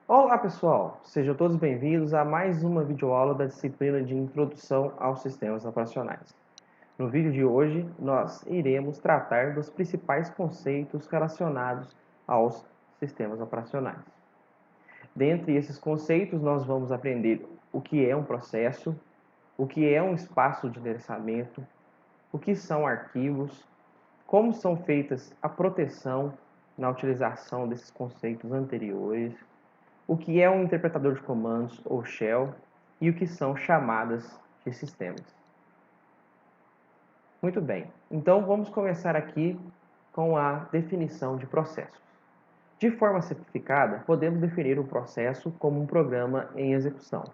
Olá pessoal, sejam todos bem-vindos a mais uma videoaula da disciplina de Introdução aos Sistemas Operacionais. No vídeo de hoje, nós iremos tratar dos principais conceitos relacionados aos sistemas operacionais. Dentre esses conceitos, nós vamos aprender o que é um processo, o que é um espaço de endereçamento, o que são arquivos, como são feitas a proteção na utilização desses conceitos anteriores, o que é um interpretador de comandos ou shell e o que são chamadas de sistemas. Muito bem, então vamos começar aqui com a definição de processos. De forma simplificada, podemos definir o processo como um programa em execução.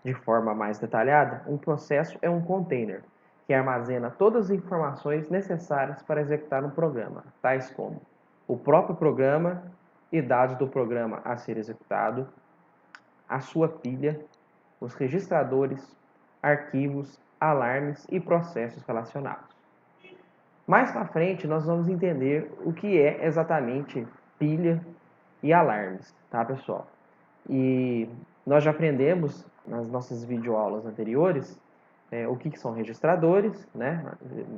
De forma mais detalhada, um processo é um container que armazena todas as informações necessárias para executar um programa, tais como o próprio programa e dados do programa a ser executado, a sua pilha, os registradores, arquivos, alarmes e processos relacionados. Mais para frente, nós vamos entender o que é exatamente pilha e alarmes, tá, pessoal? E nós já aprendemos nas nossas videoaulas anteriores o que são registradores, né?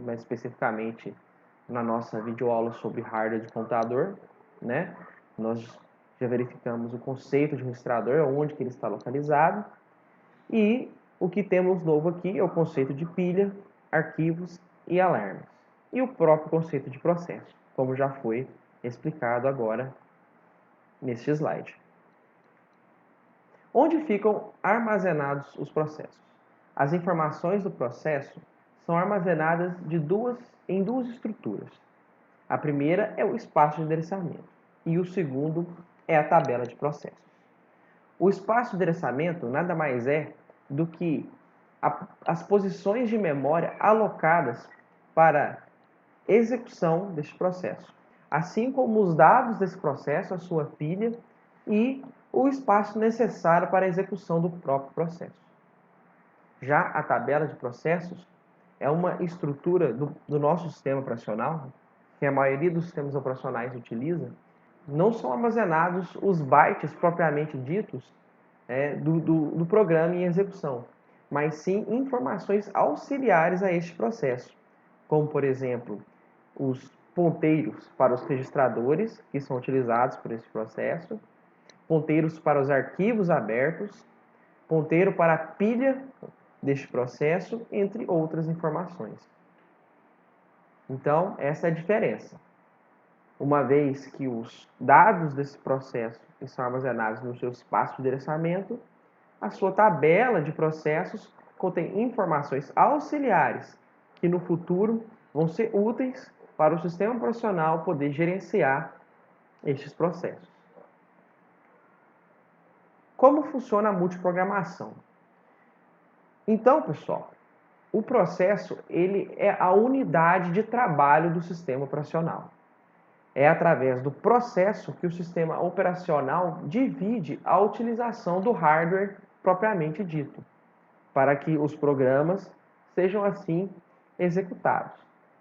Mais especificamente na nossa videoaula sobre hardware de computador, né? Nós já verificamos o conceito de registrador, onde que ele está localizado. E o que temos novo aqui é o conceito de pilha, arquivos e alarmes. E o próprio conceito de processo, como já foi explicado agora neste slide. Onde ficam armazenados os processos? As informações do processo são armazenadas em duas estruturas. A primeira é o espaço de endereçamento e o segundo é a tabela de processos. O espaço de endereçamento nada mais é do que as posições de memória alocadas para execução deste processo, assim como os dados desse processo, a sua pilha e o espaço necessário para a execução do próprio processo. Já a tabela de processos é uma estrutura do nosso sistema operacional, que a maioria dos sistemas operacionais utiliza. Não são armazenados os bytes propriamente ditos do programa em execução, mas sim informações auxiliares a este processo, como, por exemplo, os ponteiros para os registradores que são utilizados por esse processo, ponteiros para os arquivos abertos, ponteiro para a pilha deste processo, entre outras informações. Então, essa é a diferença. Uma vez que os dados desse processo são armazenados no seu espaço de endereçamento, a sua tabela de processos contém informações auxiliares que no futuro vão ser úteis para o sistema operacional poder gerenciar estes processos. Como funciona a multiprogramação? Então, pessoal, o processo ele é a unidade de trabalho do sistema operacional. É através do processo que o sistema operacional divide a utilização do hardware propriamente dito, para que os programas sejam assim executados.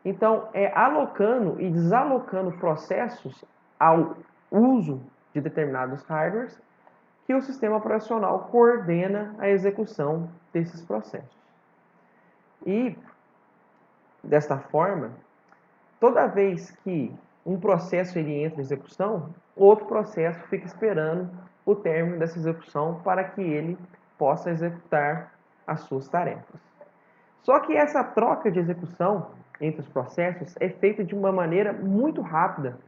Então, é alocando e desalocando processos ao uso de determinados hardwares que o sistema operacional coordena a execução desses processos. E, desta forma, toda vez que um processo ele entra em execução, outro processo fica esperando o término dessa execução para que ele possa executar as suas tarefas. Só que essa troca de execução entre os processos é feita de uma maneira muito rápida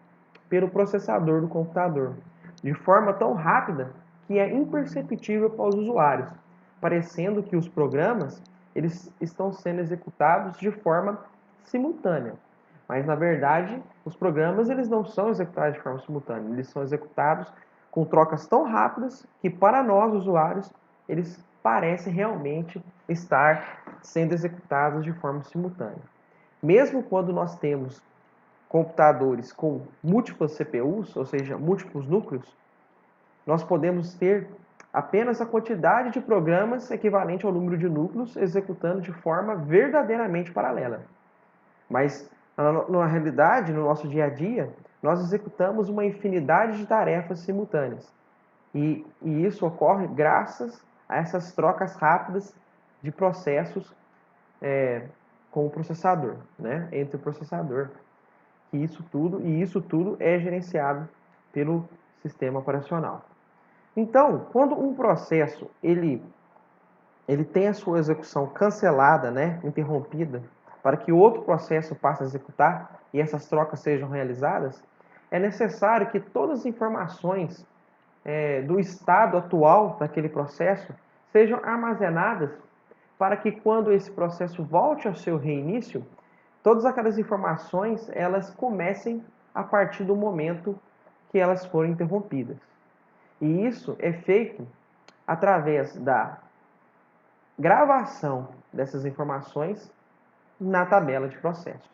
pelo processador do computador, de forma tão rápida que é imperceptível para os usuários, parecendo que os programas eles estão sendo executados de forma simultânea. Mas, na verdade, os programas eles não são executados de forma simultânea. Eles são executados com trocas tão rápidas que, para nós, usuários, eles parecem realmente estar sendo executados de forma simultânea. Mesmo quando nós temos computadores com múltiplas CPUs, ou seja, múltiplos núcleos, nós podemos ter apenas a quantidade de programas equivalente ao número de núcleos executando de forma verdadeiramente paralela. Mas, na realidade, no nosso dia a dia, nós executamos uma infinidade de tarefas simultâneas. E isso ocorre graças a essas trocas rápidas de processos com o processador, né? Entre o processador. Isso tudo é gerenciado pelo sistema operacional. Então, quando um processo ele tem a sua execução cancelada, né, interrompida, para que outro processo passe a executar e essas trocas sejam realizadas, é necessário que todas as informações do estado atual daquele processo sejam armazenadas para que quando esse processo volte ao seu reinício, todas aquelas informações elas comecem a partir do momento que elas foram interrompidas. E isso é feito através da gravação dessas informações na tabela de processos.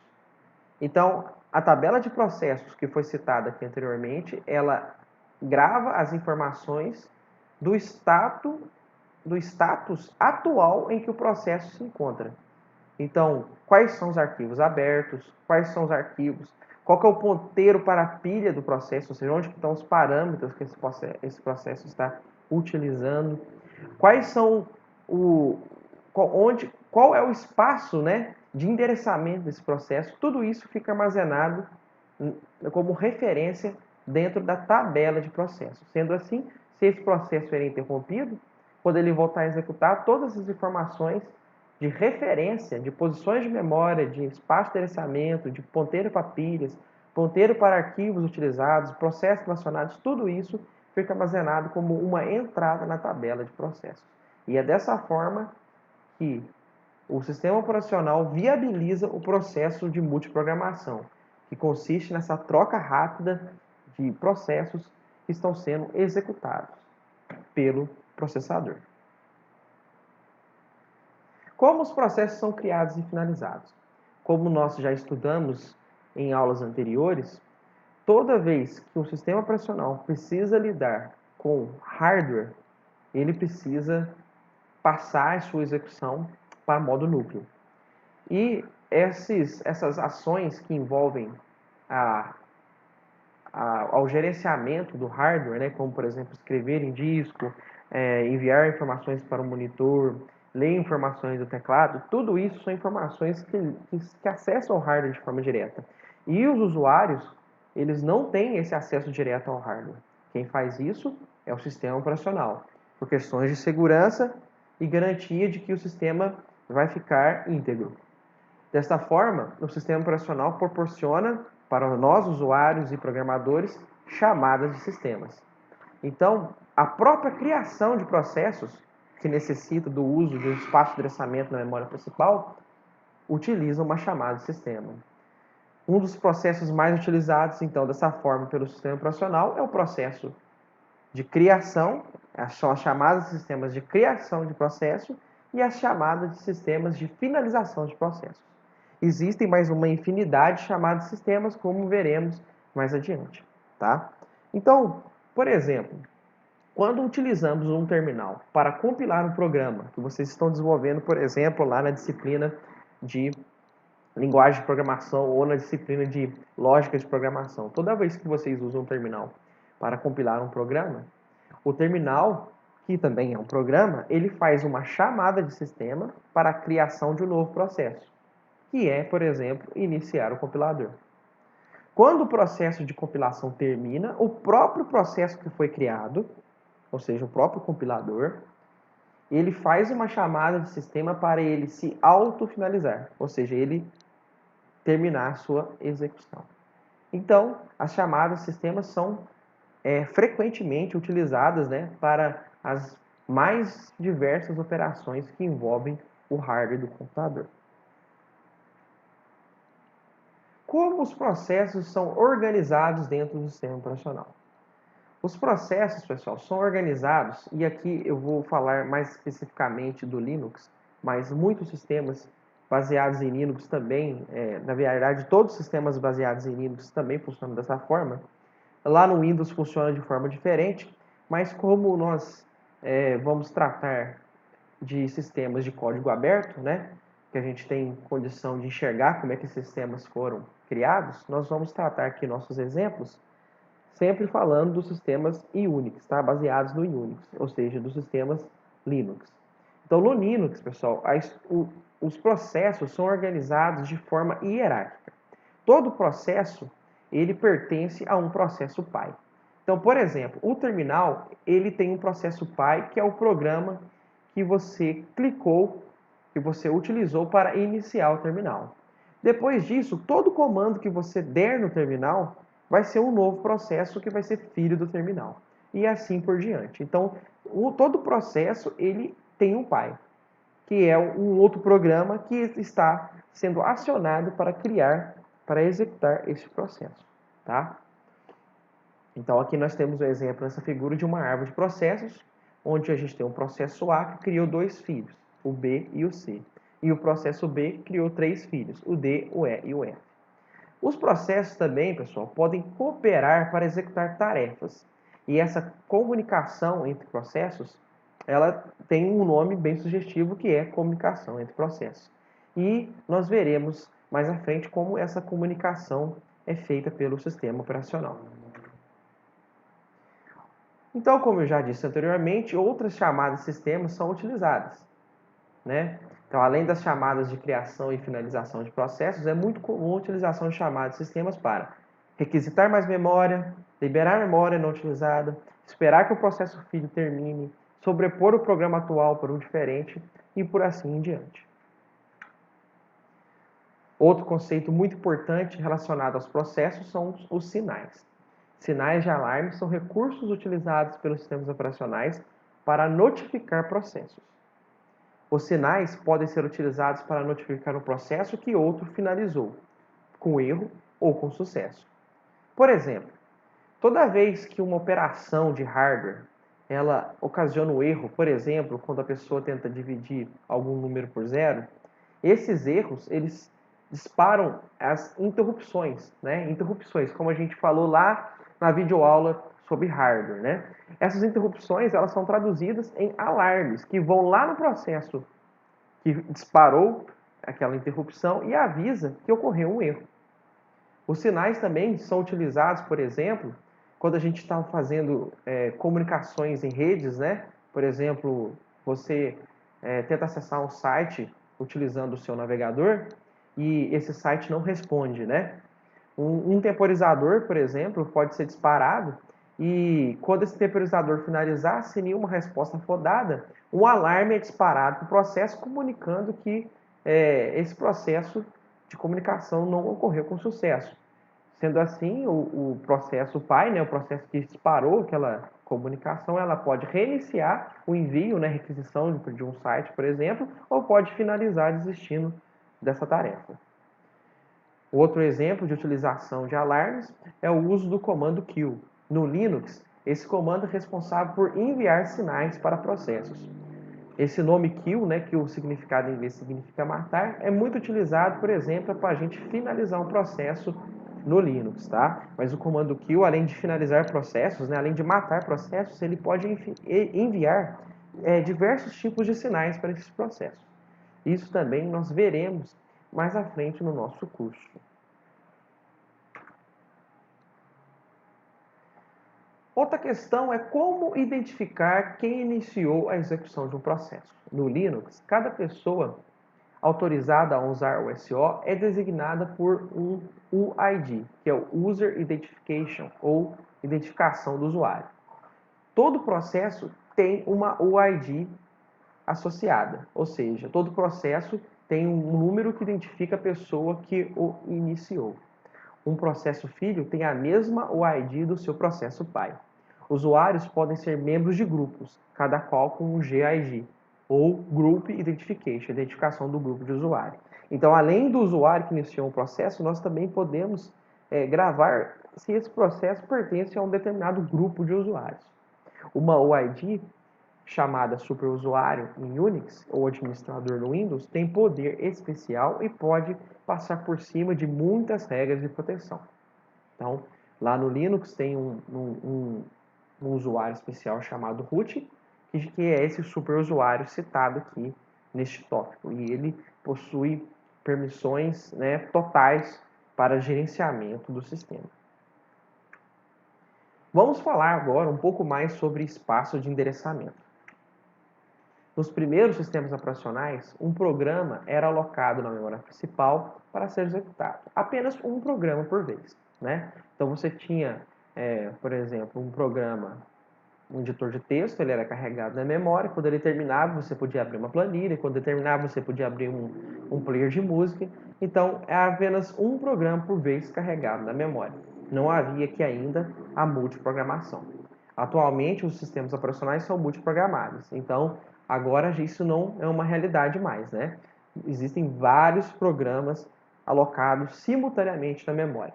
Então, a tabela de processos que foi citada aqui anteriormente, ela grava as informações do status atual em que o processo se encontra. Então, quais são os arquivos abertos, quais são os arquivos, qual que é o ponteiro para a pilha do processo, ou seja, onde estão os parâmetros que esse processo está utilizando, quais são qual é o espaço, né, de endereçamento desse processo, tudo isso fica armazenado como referência dentro da tabela de processos. Sendo assim, se esse processo é interrompido, quando ele voltar a executar, todas as informações de referência, de posições de memória, de espaço de endereçamento, de ponteiro para pilhas, ponteiro para arquivos utilizados, processos relacionados, tudo isso fica armazenado como uma entrada na tabela de processos. E é dessa forma que o sistema operacional viabiliza o processo de multiprogramação, que consiste nessa troca rápida de processos que estão sendo executados pelo processador. Como os processos são criados e finalizados? Como nós já estudamos em aulas anteriores, toda vez que um sistema operacional precisa lidar com hardware, ele precisa passar a sua execução para modo núcleo. E essas ações que envolvem ao gerenciamento do hardware, né, como por exemplo escrever em disco, enviar informações para o monitor, ler informações do teclado, tudo isso são informações que acessam o hardware de forma direta. E os usuários, eles não têm esse acesso direto ao hardware. Quem faz isso é o sistema operacional, por questões de segurança e garantia de que o sistema vai ficar íntegro. Desta forma, o sistema operacional proporciona para nós, usuários e programadores, chamadas de sistemas. Então, a própria criação de processos, que necessita do uso de um espaço de endereçamento na memória principal, utiliza uma chamada de sistema. Um dos processos mais utilizados, então, dessa forma pelo sistema operacional é o processo de criação, são as chamadas de sistemas de criação de processo e as chamadas de sistemas de finalização de processos. Existem mais uma infinidade de chamadas de sistemas, como veremos mais adiante. Tá? Então, por exemplo, quando utilizamos um terminal para compilar um programa que vocês estão desenvolvendo, por exemplo, lá na disciplina de linguagem de programação ou na disciplina de lógica de programação, toda vez que vocês usam um terminal para compilar um programa, o terminal, que também é um programa, ele faz uma chamada de sistema para a criação de um novo processo, que é, por exemplo, iniciar o compilador. Quando o processo de compilação termina, o próprio processo que foi criado, ou seja, o próprio compilador, ele faz uma chamada de sistema para ele se autofinalizar, ou seja, ele terminar a sua execução. Então, as chamadas de sistemas são frequentemente utilizadas, né, para as mais diversas operações que envolvem o hardware do computador. Como os processos são organizados dentro do sistema operacional? Os processos, pessoal, são organizados, e aqui eu vou falar mais especificamente do Linux, mas muitos sistemas baseados em Linux também, na verdade, todos os sistemas baseados em Linux também funcionam dessa forma. Lá no Windows funciona de forma diferente, mas como nós vamos tratar de sistemas de código aberto, né, que a gente tem condição de enxergar como é que esses sistemas foram criados, nós vamos tratar aqui nossos exemplos sempre falando dos sistemas Unix, tá? Baseados no Unix, ou seja, dos sistemas Linux. Então, no Linux, pessoal, os processos são organizados de forma hierárquica. Todo processo, ele pertence a um processo pai. Então, por exemplo, o terminal, ele tem um processo pai, que é o programa que você clicou, que você utilizou para iniciar o terminal. Depois disso, todo comando que você der no terminal vai ser um novo processo que vai ser filho do terminal. E assim por diante. Então, todo processo ele tem um pai, que é um outro programa que está sendo acionado para criar, para executar esse processo. Tá? Então, aqui nós temos o exemplo nessa figura de uma árvore de processos, onde a gente tem um processo A que criou 2 filhos, o B e o C. E o processo B criou 3 filhos, o D, o E e o F. Os processos também, pessoal, podem cooperar para executar tarefas. E essa comunicação entre processos, ela tem um nome bem sugestivo que é comunicação entre processos. E nós veremos mais à frente como essa comunicação é feita pelo sistema operacional. Então, como eu já disse anteriormente, outras chamadas de sistemas são utilizadas, né? Então, além das chamadas de criação e finalização de processos, é muito comum a utilização de chamadas de sistemas para requisitar mais memória, liberar memória não utilizada, esperar que o processo filho termine, sobrepor o programa atual por um diferente e por assim em diante. Outro conceito muito importante relacionado aos processos são os sinais. Sinais de alarme são recursos utilizados pelos sistemas operacionais para notificar processos. Os sinais podem ser utilizados para notificar um processo que outro finalizou, com erro ou com sucesso. Por exemplo, toda vez que uma operação de hardware ela ocasiona um erro, por exemplo, quando a pessoa tenta dividir algum número por zero, esses erros eles disparam as interrupções, né? Interrupções, como a gente falou lá na videoaula sobre hardware, né? Essas interrupções elas são traduzidas em alarmes que vão lá no processo que disparou aquela interrupção e avisa que ocorreu um erro. Os sinais também são utilizados, por exemplo, quando a gente está fazendo comunicações em redes, né? Por exemplo, você tenta acessar um site utilizando o seu navegador e esse site não responde, né? Um temporizador, por exemplo, pode ser disparado e quando esse temporizador finalizar, sem nenhuma resposta for dada, um alarme é disparado para o processo comunicando que esse processo de comunicação não ocorreu com sucesso. Sendo assim, o processo pai, né, o processo que disparou aquela comunicação, ela pode reiniciar o envio, né, requisição de um site, por exemplo, ou pode finalizar desistindo dessa tarefa. Outro exemplo de utilização de alarmes é o uso do comando kill. No Linux, esse comando é responsável por enviar sinais para processos. Esse nome kill, né, que o significado em inglês significa matar, é muito utilizado, por exemplo, para a gente finalizar um processo no Linux, tá? Mas o comando kill, além de finalizar processos, né, além de matar processos, ele pode enviar diversos tipos de sinais para esses processos. Isso também nós veremos mais à frente no nosso curso. Outra questão é como identificar quem iniciou a execução de um processo. No Linux, cada pessoa autorizada a usar o SO é designada por um UID, que é o User Identification, ou identificação do usuário. Todo processo tem uma UID associada, ou seja, todo processo tem um número que identifica a pessoa que o iniciou. Um processo filho tem a mesma UID do seu processo pai. Usuários podem ser membros de grupos, cada qual com um GID, ou Group Identification, identificação do grupo de usuário. Então, além do usuário que iniciou um processo, nós também podemos gravar se esse processo pertence a um determinado grupo de usuários. Uma UID chamada superusuário em Unix ou administrador no Windows tem poder especial e pode passar por cima de muitas regras de proteção. Então, lá no Linux tem um usuário especial chamado root, que é esse superusuário citado aqui neste tópico. E ele possui permissões, né, totais para gerenciamento do sistema. Vamos falar agora um pouco mais sobre espaço de endereçamento. Nos primeiros sistemas operacionais, um programa era alocado na memória principal para ser executado. Apenas um programa por vez, né? Então você tinha, por exemplo, um programa, um editor de texto, ele era carregado na memória. Quando ele terminava, você podia abrir uma planilha. Quando ele terminava, você podia abrir um player de música. Então, é apenas um programa por vez carregado na memória. Não havia aqui ainda a multiprogramação. Atualmente, os sistemas operacionais são multiprogramáveis. Então, agora isso não é uma realidade mais, né? Existem vários programas alocados simultaneamente na memória.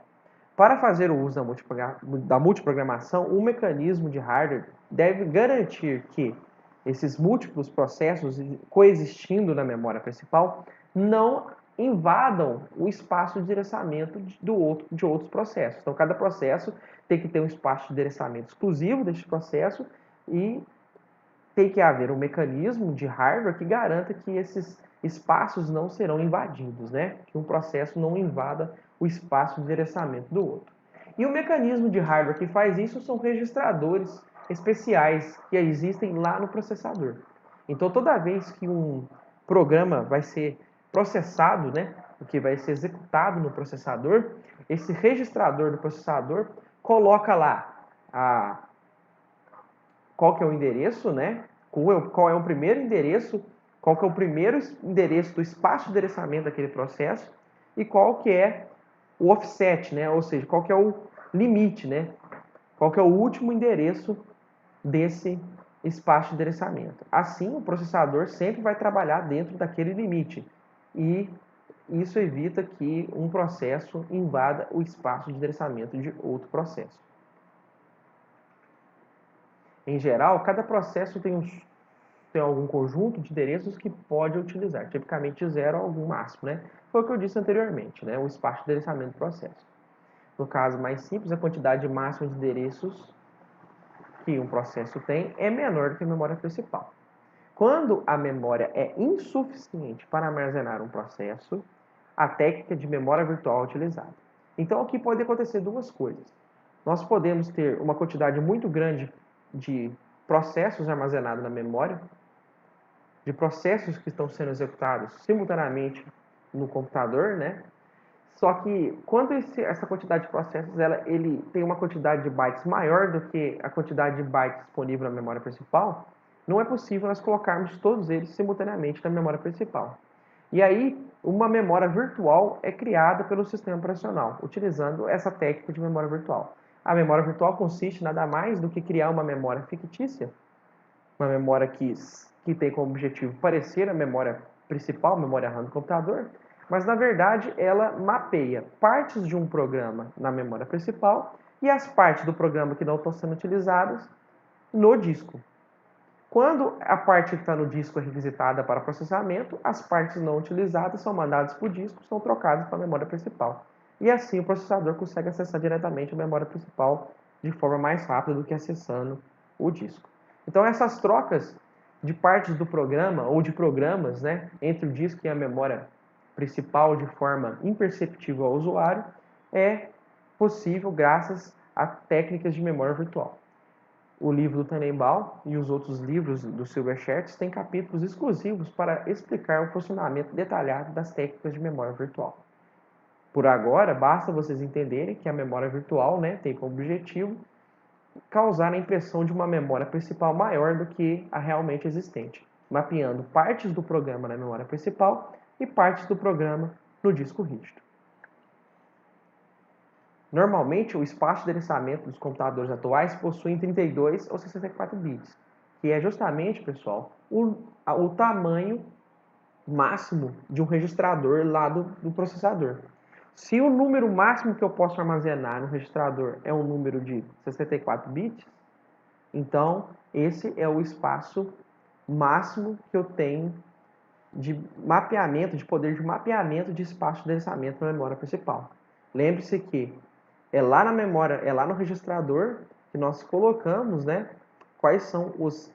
Para fazer o uso da multiprogramação, um mecanismo de hardware deve garantir que esses múltiplos processos coexistindo na memória principal não invadam o espaço de endereçamento de outros processos. Então, cada processo tem que ter um espaço de endereçamento exclusivo deste processo e tem que haver um mecanismo de hardware que garanta que esses espaços não serão invadidos, né? Que um processo não invada o espaço de endereçamento do outro. E o mecanismo de hardware que faz isso são registradores especiais que existem lá no processador. Então, toda vez que um programa vai ser processado, né, que vai ser executado no processador, esse registrador do processador coloca lá qual que é o endereço, né? Qual é o primeiro endereço, qual que é o primeiro endereço do espaço de endereçamento daquele processo e qual que é o offset, né? Ou seja, qual que é o limite, né? Qual que é o último endereço desse espaço de endereçamento. Assim, o processador sempre vai trabalhar dentro daquele limite e isso evita que um processo invada o espaço de endereçamento de outro processo. Em geral, cada processo tem algum conjunto de endereços que pode utilizar, tipicamente 0 a algum máximo, né? Foi o que eu disse anteriormente, né? O espaço de endereçamento do processo. No caso mais simples, a quantidade máxima de endereços que um processo tem é menor do que a memória principal. Quando a memória é insuficiente para armazenar um processo, a técnica de memória virtual é utilizada. Então, aqui pode acontecer duas coisas. Nós podemos ter uma quantidade muito grande de processos armazenados na memória, de processos que estão sendo executados simultaneamente no computador, né? Só que quando essa quantidade de processos ele tem uma quantidade de bytes maior do que a quantidade de bytes disponível na memória principal, não é possível nós colocarmos todos eles simultaneamente na memória principal. E aí, uma memória virtual é criada pelo sistema operacional, utilizando essa técnica de memória virtual. A memória virtual consiste nada mais do que criar uma memória fictícia, uma memória que tem como objetivo parecer a memória principal, a memória RAM do computador, mas na verdade ela mapeia partes de um programa na memória principal e as partes do programa que não estão sendo utilizadas no disco. Quando a parte que está no disco é requisitada para processamento, as partes não utilizadas são mandadas para o disco, são trocadas para a memória principal. E assim o processador consegue acessar diretamente a memória principal de forma mais rápida do que acessando o disco. Então essas trocas de partes do programa ou de programas, né, entre o disco e a memória principal de forma imperceptível ao usuário é possível graças a técnicas de memória virtual. O livro do Tannenbaum e os outros livros do Silverchair têm capítulos exclusivos para explicar o funcionamento detalhado das técnicas de memória virtual. Por agora, basta vocês entenderem que a memória virtual, né, tem como objetivo causar a impressão de uma memória principal maior do que a realmente existente, mapeando partes do programa na memória principal e partes do programa no disco rígido. Normalmente, o espaço de endereçamento dos computadores atuais possui 32 ou 64 bits, que é justamente, pessoal, o tamanho máximo de um registrador lá do processador. Se o número máximo que eu posso armazenar no registrador é um número de 64 bits, então esse é o espaço máximo que eu tenho de mapeamento, de poder de mapeamento de espaço de endereçamento na memória principal. Lembre-se que é lá na memória, é lá no registrador que nós colocamos, né, quais são os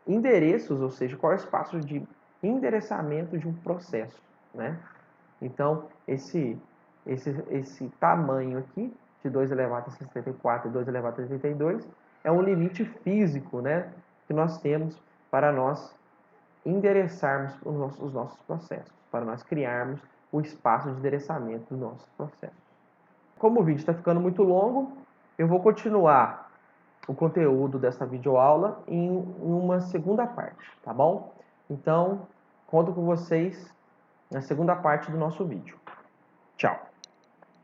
endereços, ou seja, qual é o espaço de endereçamento de um processo, né? Então, esse tamanho aqui de 2 elevado a 64 e 2 elevado a 32 é um limite físico, né, que nós temos para nós endereçarmos os nossos processos, para nós criarmos o espaço de endereçamento dos nossos processos. Como o vídeo está ficando muito longo, eu vou continuar o conteúdo dessa videoaula em uma segunda parte, tá bom? Então, conto com vocês na segunda parte do nosso vídeo. Tchau!